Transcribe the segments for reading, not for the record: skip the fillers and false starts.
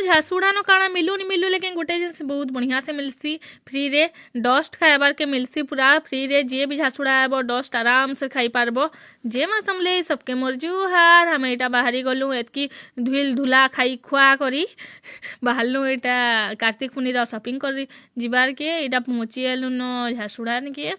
झारसुगुड़ा न काଣା मिलू नहीं मिलू लेकिन गोटे जिन बहुत बढ़िया से मिलसी फ्री रे डस्ट खाइबार के मिलसी पूरा फ्री रे जे भी झारसुगुड़ा आब डस्ट आराम से खाई पारबो जे मा समले सबके मोर जुहार हम एटा बाहरी गलु एतकी धुल धुला खाई खुआ करी बाहरलु एटा कार्तिक पुनीर शॉपिंग करी जिबार के एटा पहुँची आलु न झारसुगुड़ा के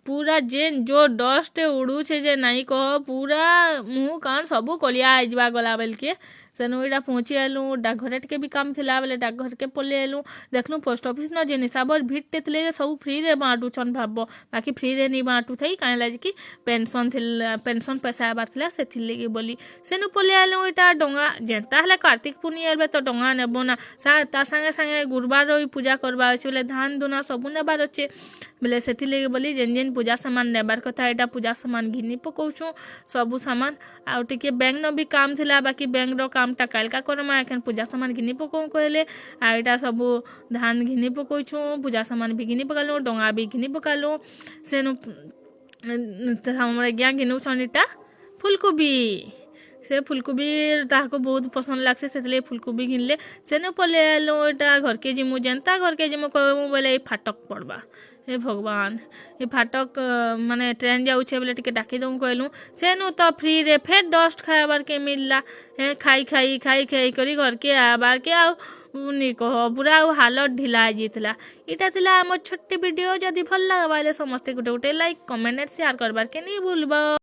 पूरा जेन जो डस्ट उड़ूछे जे नाई कह पूरा मुँह कान सबू कलिया आइजवा गला बेल के सेनु इटा पहुँची आलु डाकघर टे भी काम थिला बेले डाकघर के पले आलु देखलु पोस्ट ऑफिस न जेन हिसाब भिड़ते थे सब फ्री रे बाँटुछन भाव बाकी फ्री रे नहीं बाँटु थी कहीं लगे कि पेंशन पैसा आबार थिला से लगे बोली सेनु पले आलु इटा डंगा जेनता हेले कार्तिक पूर्णिमा तो डंगा नेब ना ता संगे संगे गुरुवार पूजा करवा अच्छे बोले धान दुना सबू नेबार अच्छे बोले से लगे बोली जेन जेन पूजा सामान नेबार कथा एटा पूजा सामान घिनी पकाउछु सबू सामान आउ टिके बैंक न भी काम थिला बाकी बैंक रो काम टा कालका करमा एखन पूजा सामान घिनी पकाउ कहले आ एटा सबू धान घिनी पकाउछु पूजा सामान भी घिनी पकालु डंगा भी घिनी पकालु सेनु हमरा ज्ञा घिनु छनिटा फूलकोबी से फूलकोबी ताको बहुत पसंद लागसे से फूलकोबी घिनले सेनु पले आलो एटा घर के जिमु जनता घर के जिमु कहबो बोले फाटक पड़बा हे भगवान ये फाटक माने ट्रेन जाऊे बोले टिके डाकी दऊँ कहलु सेनु तो फ्री रे फेर डस्ट खाइबार के मिलला हे खाई खाई खाई खाई करी घर के आबार के आउ कह पूरा हालत ढिला जीतला इटा थिला हमर छोटी वीडियो जदि भल लगा समस्ते गोटे गोटे लाइक कमेंट शेयर करबार के नहीं भूलबा।